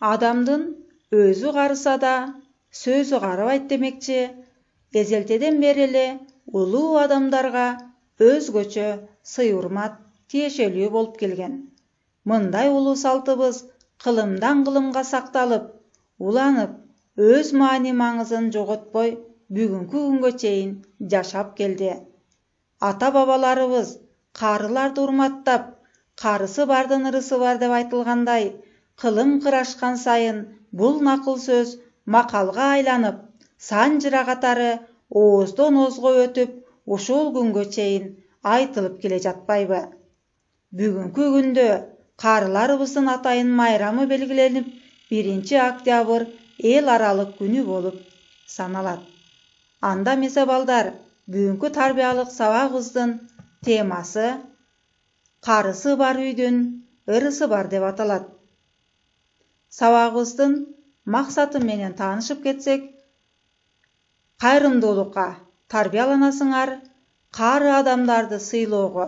Adamdın özü qarısa da sözü qarabayt demekçi, ezelteden bereli uluu adamdarga özgöçö sый-urmat tieşelүү bolup kelgen. Mындай uluu saltыбыз kılımdan kılımga saktalıp, ulanyp, öz maani-maňyzyn jogotboy бүгүnkü günge çeyin jaşap geldi. Ata-babalarыбыз karılardy urmattap, karısı bardan ırısı var dep aytılganday, kılım kıraşkan sayın bul nakıl söz makalga aylanyp, sanjıra katary oozdan oozga ötüp, uşul günge çeyin aytılıp kele jatpaýby. Бүгүnkü günde karılarыбыздын atayın mayramy belgilenip, 1-oktябрь el aralyk günü bolup sanalat. Anda mese balдар, бүгүnkü tarbiýalyk sabagybızdın temasy karısı bar üýdün ırısı bar dep atalat. Sabagybızdın maksаты menen tanışıp ketsek, kayrımdуулukka tarbiýalanasyňar, kary adamdardy syýlooga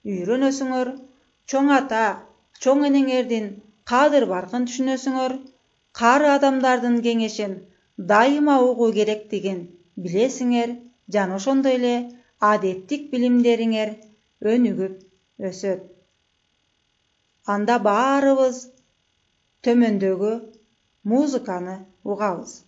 üýrenesiňer, çoň ata, çoň eneňerdin kadyr barkyn düşünesiňer, kary adamdardyn geňeşin daýyma ugu gerekdigin bilesiňer, jana oşondoy ele adettik bilimleriňer önügüp ösöt. Anda barыбыз tömöndögi muzykany ugabız.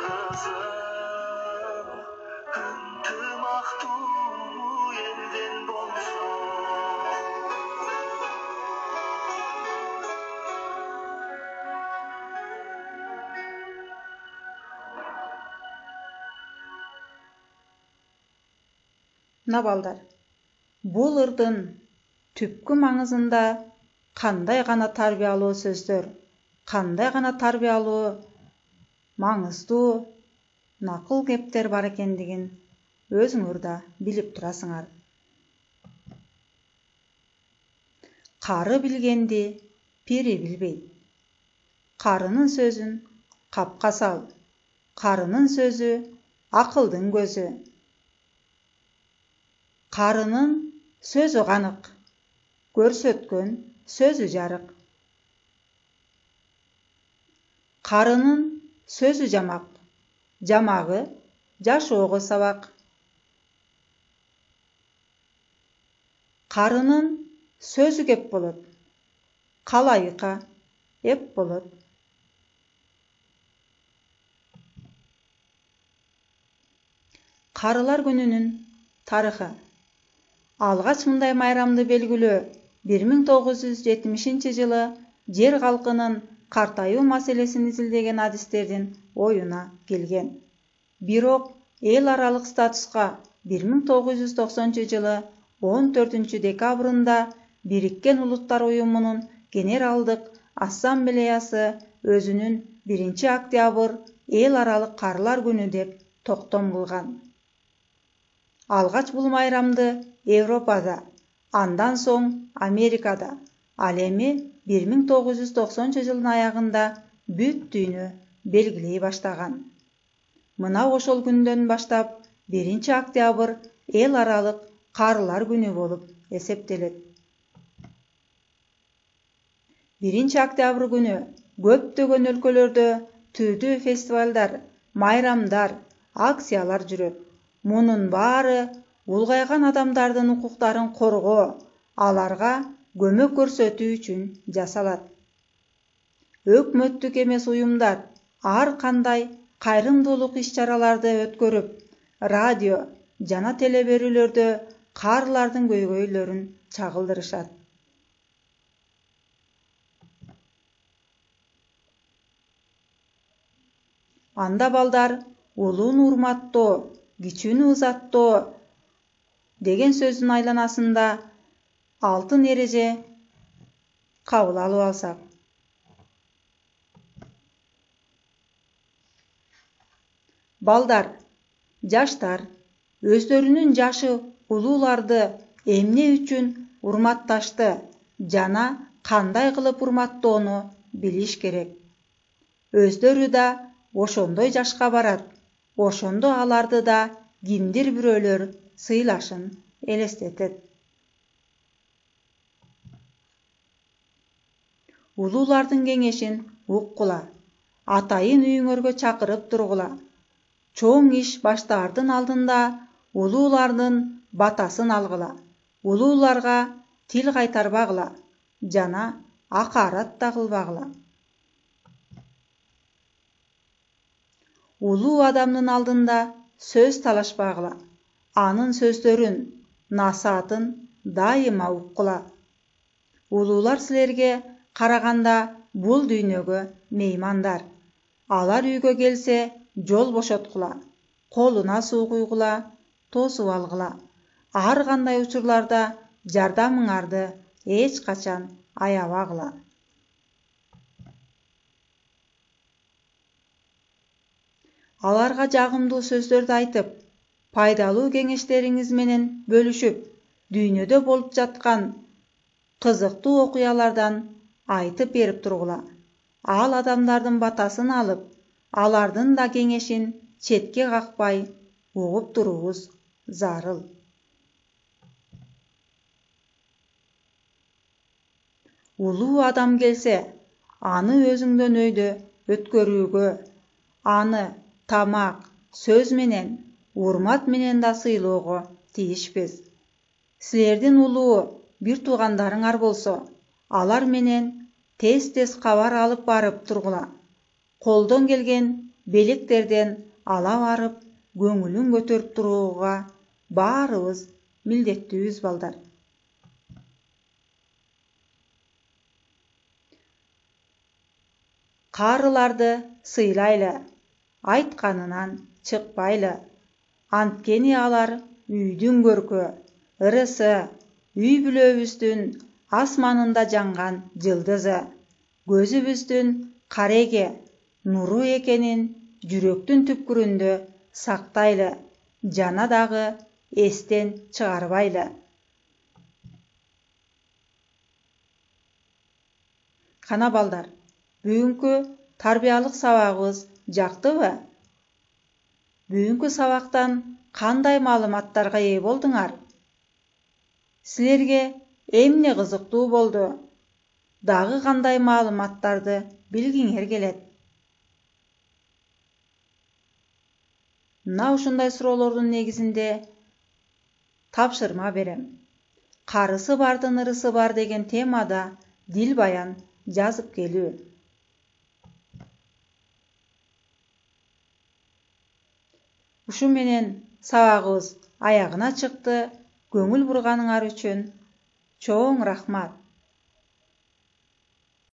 kızım, ıntımaqtуу elden bolsun. Балдар, бул ырдын түпкү маңызында кандай гана тарбиялуу сөздөр, кандай гана тарбиялуу, маңыздуу накыл кептер бар экендигин өзүңөр да билип турасыңар. Кары билгенди пири билбейт. Карынын сөзүн капка сал. Карынын сөзү акылдын көзү. Карынын сөзү канык, көрсөткөн сөзү жарык. Карынын сөзү жамак, жамагы жашоого сабак. Карынын сөзү кеп болот, калайыка эп болот. Карылар күнүнүн тарыхы. Алгач мындай майрамды белгилөө 1970 жылы жер калкынын картайуу маселесин изилдеген адистердин оюна келген. Бирок эл аралык статуска 1990 жылы 14 декабрында Бириккен Улуттар Уюмунун Генералдык Ассамблеясы өзүнүн 1 октябрь эл аралык карылар күнү деп токтом кылган. Алгач бул майрамды Европада, андан соң Америкада, ал эми 1990 жылдын аягында бүт дүйнө белгилей баштаган. Мына ошол күндөн баштап 1 октябрь эл аралык карылар күнү болуп эсептелет. 1 октябрь күнү көптөгөн өлкөлөрдө түрдүү фестивалдар, майрамдар, акциялар жүрөт. Мунун баары улгайган адамдардын укуктарын коргоо, аларга көмөк көрсөтүү үчүн жасалат. Өкмөттүк эмес уюмдар ар кандай кайрымдуулук иш-чараларды өткөрүп, радио жана телеберүүлөрдө карылардын көйгөйлөрүн чагылдырышат. Анда балдар улууну урматтоо, кичүүнү узаттоо деген сөздүн айланасында алтын эреже кабыл алып алсак. Балдар, жаштар өздөрүнүн жашы улууларды эмне үчүн урматташты жана кандай кылып урматтоону билиш керек. Өздөрү да ошондой жашка барат, ошондо аларды да кимдир бирөөлөр сыйлашын элестетет. Улуулардын кеңешин уккула, атайын үйүңөргө чакырып тургула. Чоң иш баштаардын алдында улуулардын батасын алгыла, улууларга тил кайтарбагыла жана акарат да кылбагыла. Улуу адамдын алдында сөз талашпагыла, анын сөздөрүн, насаатын дайыма уккула. Улуулар силерге караганда бул дүйнөгө меймандар. Алар үйгө келсе жол бошоткула, колуна суу куйгула, тосуп алгыла. Ар кандай учурларда жардамыңарды эч качан аябагыла. Аларга жагымдуу сөздөрдү айтып, пайдалуу кеңештериңиз менен бөлүшүп, дүйнөдө болуп жаткан кызыктуу окуялардан айтып берип тургула. Ал адамдардын батасын алып, алардын да кеңешин четке какпай угуп туруубуз зарыл. Улуу адам келсе, аны өзүңдөн өйдө өткөрүүгө, аны тамак, сөз менен, урмат менен да сыйлоого тийишпиз. Силердин улуу бир туугандарыңар болсо, алар менен тез-тез кабар алып барып тургула. Koldan kelgen beлектерден ала барып, көңүлүн көтөрүп турууга баарыбыз милдеттүүбүз балдар. Карыларды сыйлайлы, айтканынан чыкпайлы. Анткени алар үйдүн көркө, ырысы, үй бүлөбүздүн асманында жанган жылдызы, көзүбүздүн кареге, нуру экенин жүрөктүн түпкүрүндө сактайлы, жана дагы эстен чыгарбайлы. Кана балдар, бүгүнкү тарбиялык сабагыбыз жактыбы? Бүгүнкү сабактан кандай маалыматтарга ээ болдуңар? Силерге эмне кызыктуу болду? Дагы кандай маалыматтарды билгиңер келет? Мына ушундай суроолордун негизинде тапшырма берем. Карысы бардын ырысы бар деген темада дил баян жазып келүү. Ушу менен сабагыбыз аягына чыкты. Көңүл бурганыңар үчүн чоң рахмат.